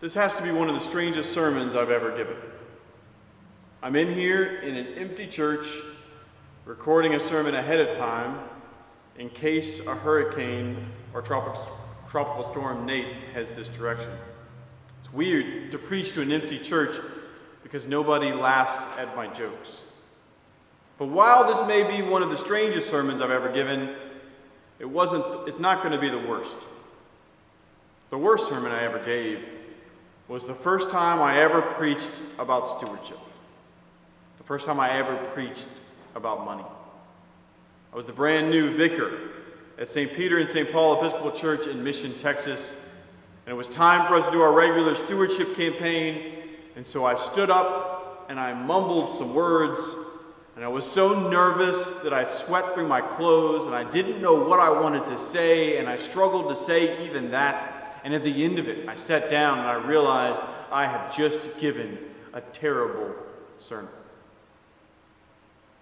This has to be one of the strangest sermons I've ever given. I'm in here in an empty church, recording a sermon ahead of time in case a hurricane or tropical storm Nate heads this direction. It's weird to preach to an empty church because nobody laughs at my jokes. But while this may be one of the strangest sermons I've ever given, it's not going to be the worst. The worst sermon I ever gave was the first time I ever preached about stewardship. The first time I ever preached about money. I was the brand new vicar at St. Peter and St. Paul Episcopal Church in Mission, Texas. And it was time for us to do our regular stewardship campaign. And so I stood up and I mumbled some words. And I was so nervous that I sweat through my clothes. And I didn't know what I wanted to say. And I struggled to say even that. And at the end of it, I sat down and I realized I had just given a terrible sermon.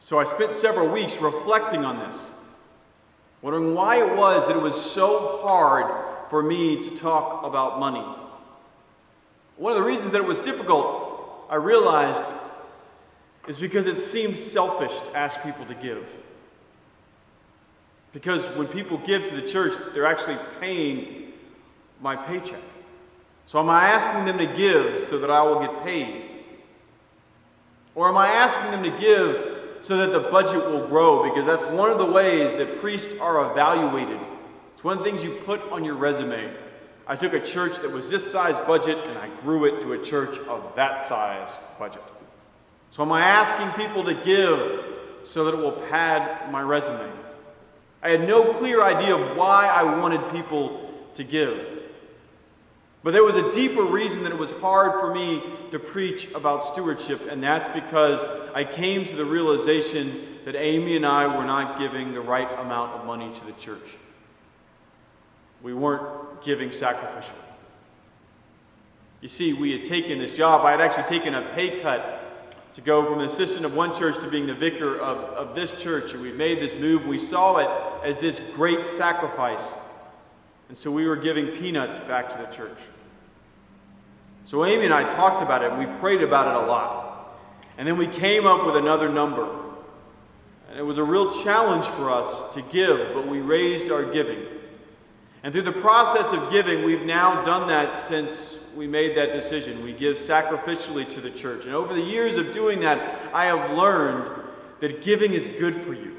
So I spent several weeks reflecting on this, wondering why it was that it was so hard for me to talk about money. One of the reasons that it was difficult, I realized, is because it seems selfish to ask people to give. Because when people give to the church, they're actually paying my paycheck. So am I asking them to give so that I will get paid? Or am I asking them to give so that the budget will grow? Because that's one of the ways that priests are evaluated. It's one of the things you put on your resume. I took a church that was this size budget and I grew it to a church of that size budget. So am I asking people to give so that it will pad my resume? I had no clear idea of why I wanted people to give. But there was a deeper reason that it was hard for me to preach about stewardship, and that's because I came to the realization that Amy and I were not giving the right amount of money to the church. We weren't giving sacrificially. You see, we had taken this job. I had actually taken a pay cut to go from the assistant of one church to being the vicar of this church, and we made this move. We saw it as this great sacrifice. And so we were giving peanuts back to the church. So Amy and I talked about it, and we prayed about it a lot. And then we came up with another number. And it was a real challenge for us to give, but we raised our giving. And through the process of giving, we've now done that since we made that decision. We give sacrificially to the church. And over the years of doing that, I have learned that giving is good for you.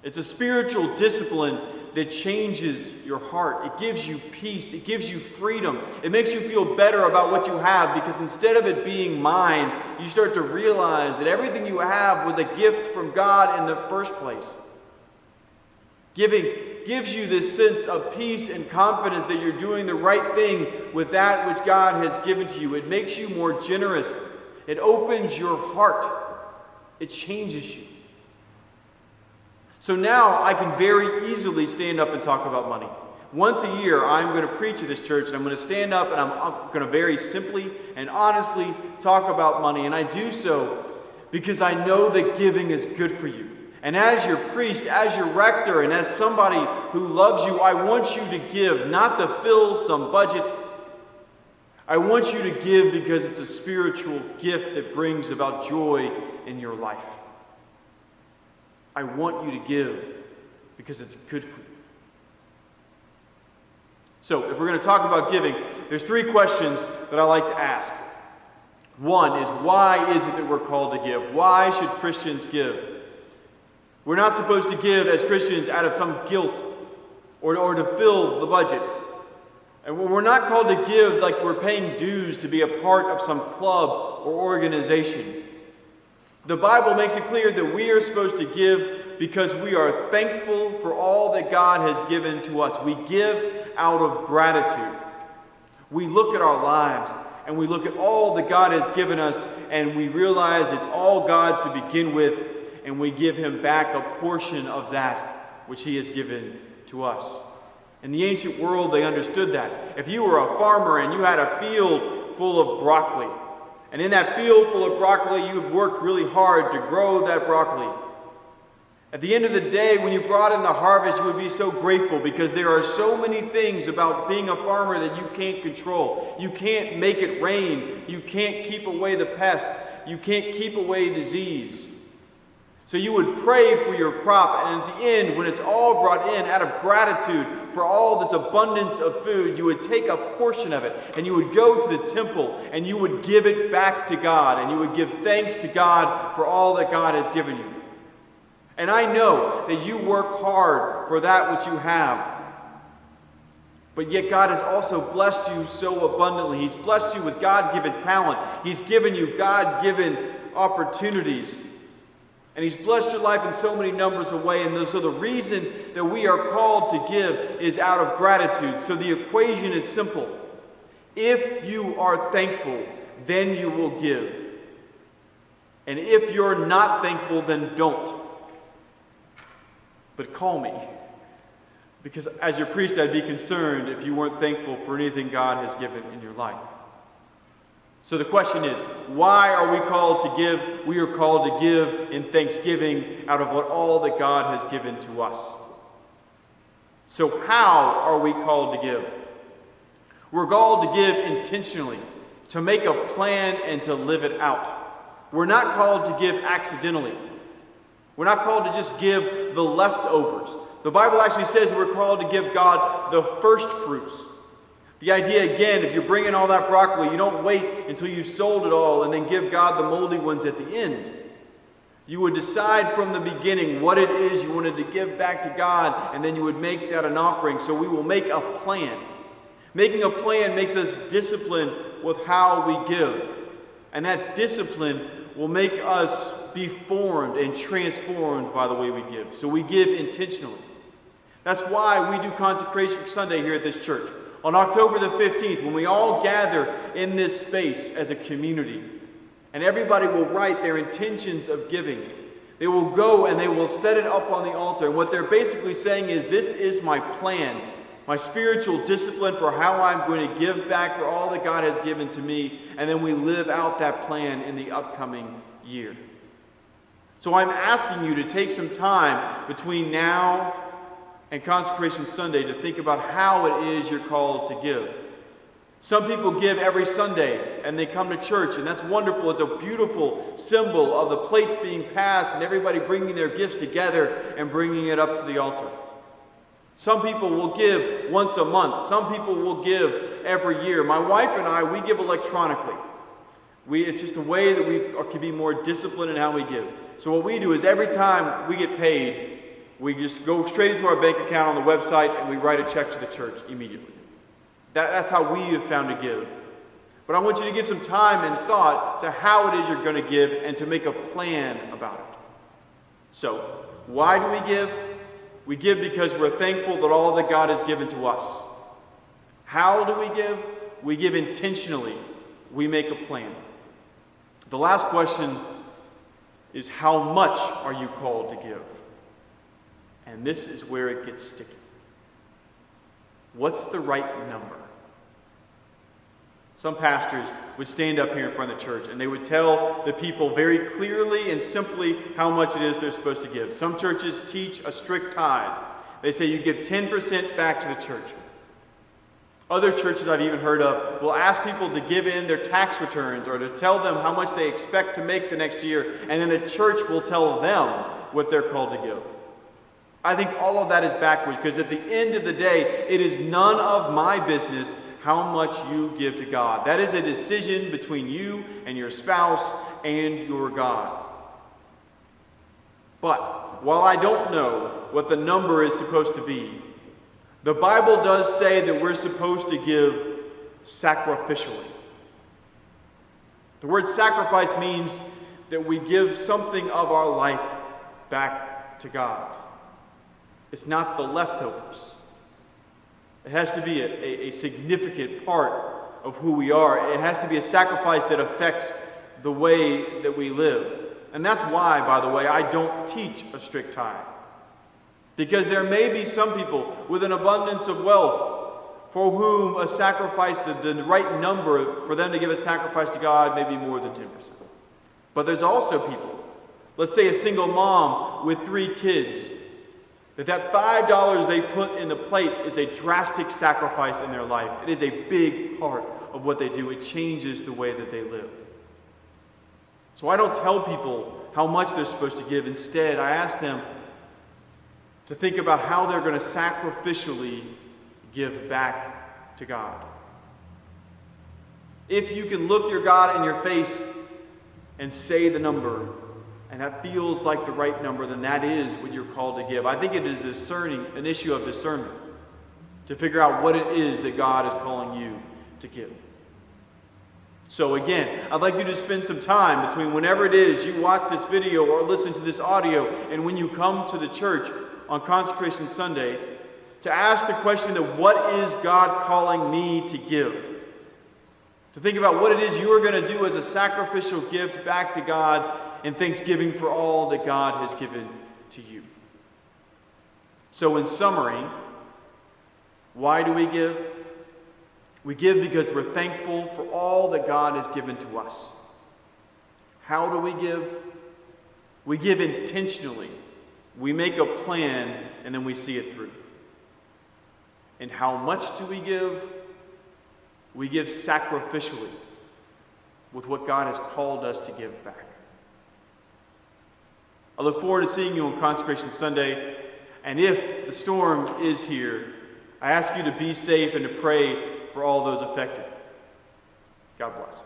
It's a spiritual discipline that changes your heart. It gives you peace. It gives you freedom. It makes you feel better about what you have, because instead of it being mine, you start to realize that everything you have was a gift from God in the first place. Giving gives you this sense of peace and confidence that you're doing the right thing with that which God has given to you. It makes you more generous. It opens your heart. It changes you. So now I can very easily stand up and talk about money. Once a year, I'm going to preach at this church, and I'm going to stand up and I'm going to very simply and honestly talk about money. And I do so because I know that giving is good for you. And as your priest, as your rector, and as somebody who loves you, I want you to give, not to fill some budget. I want you to give because it's a spiritual gift that brings about joy in your life. I want you to give because it's good for you. So, if we're going to talk about giving, there's three questions that I like to ask. One is, why is it that we're called to give? Why should Christians give? We're not supposed to give as Christians out of some guilt or to fill the budget. And we're not called to give like we're paying dues to be a part of some club or organization. The Bible makes it clear that we are supposed to give because we are thankful for all that God has given to us. We give out of gratitude. We look at our lives and we look at all that God has given us, and we realize it's all God's to begin with, and we give Him back a portion of that which He has given to us. In the ancient world, they understood that. If you were a farmer and you had a field full of broccoli, and in that field full of broccoli, you had worked really hard to grow that broccoli. At the end of the day, when you brought in the harvest, you would be so grateful because there are so many things about being a farmer that you can't control. You can't make it rain. You can't keep away the pests. You can't keep away disease. So you would pray for your crop, and at the end, when it's all brought in out of gratitude for all this abundance of food, you would take a portion of it, and you would go to the temple, and you would give it back to God, and you would give thanks to God for all that God has given you. And I know that you work hard for that which you have. But yet God has also blessed you so abundantly. He's blessed you with God-given talent. He's given you God-given opportunities. And He's blessed your life in so many numbers of ways. And so the reason that we are called to give is out of gratitude. So the equation is simple. If you are thankful, then you will give. And if you're not thankful, then don't. But call me. Because as your priest, I'd be concerned if you weren't thankful for anything God has given in your life. So the question is, why are we called to give? We are called to give in thanksgiving out of what all that God has given to us. So how are we called to give? We're called to give intentionally, to make a plan and to live it out. We're not called to give accidentally. We're not called to just give the leftovers. The Bible actually says we're called to give God the first fruits. The idea, again, if you're bringing all that broccoli, you don't wait until you've sold it all and then give God the moldy ones at the end. You would decide from the beginning what it is you wanted to give back to God, and then you would make that an offering. So we will make a plan. Making a plan makes us disciplined with how we give. And that discipline will make us be formed and transformed by the way we give. So we give intentionally. That's why we do Consecration Sunday here at this church. On October the 15th, when we all gather in this space as a community, and everybody will write their intentions of giving. They will go and they will set it up on the altar. And what they're basically saying is, this is my plan, my spiritual discipline for how I'm going to give back for all that God has given to me. And then we live out that plan in the upcoming year. So I'm asking you to take some time between now and Consecration Sunday to think about how it is you're called to give. Some people give every Sunday and they come to church, and that's wonderful. It's a beautiful symbol of the plates being passed and everybody bringing their gifts together and bringing it up to the altar. Some people will give once a month. Some people will give every year. My wife and I, we give electronically. It's just a way that we can be more disciplined in how we give. So what we do is every time we get paid, we just go straight into our bank account on the website and we write a check to the church immediately. That's how we have found to give. But I want you to give some time and thought to how it is you're going to give and to make a plan about it. So, why do we give? We give because we're thankful that all that God has given to us. How do we give? We give intentionally. We make a plan. The last question is, how much are you called to give? And this is where it gets sticky. What's the right number? Some pastors would stand up here in front of the church and they would tell the people very clearly and simply how much it is they're supposed to give. Some churches teach a strict tithe. They say you give 10% back to the church. Other churches I've even heard of will ask people to give in their tax returns or to tell them how much they expect to make the next year, and then the church will tell them what they're called to give. I think all of that is backwards, because at the end of the day, it is none of my business how much you give to God. That is a decision between you and your spouse and your God. But while I don't know what the number is supposed to be, the Bible does say that we're supposed to give sacrificially. The word sacrifice means that we give something of our life back to God. It's not the leftovers. It has to be a significant part of who we are. It has to be a sacrifice that affects the way that we live. And that's why, by the way, I don't teach a strict tithe. Because there may be some people with an abundance of wealth for whom a sacrifice, the right number for them to give a sacrifice to God may be more than 10%. But there's also people Let's say a single mom with 3 kids, that $5 they put in the plate is a drastic sacrifice in their life. It is a big part of what they do. It changes the way that they live. So I don't tell people how much they're supposed to give. Instead, I ask them to think about how they're going to sacrificially give back to God. If you can look your God in your face and say the number, and that feels like the right number, then that is what you're called to give. I think it is an issue of discernment to figure out what it is that God is calling you to give. So again, I'd like you to spend some time between whenever it is you watch this video or listen to this audio and when you come to the church on Consecration Sunday to ask the question of what is God calling me to give? To think about what it is you are going to do as a sacrificial gift back to God in thanksgiving for all that God has given to you. So in summary, why do we give? We give because we're thankful for all that God has given to us. How do we give? We give intentionally. We make a plan and then we see it through. And how much do we give? We give sacrificially with what God has called us to give back. I look forward to seeing you on Consecration Sunday. And if the storm is here, I ask you to be safe and to pray for all those affected. God bless.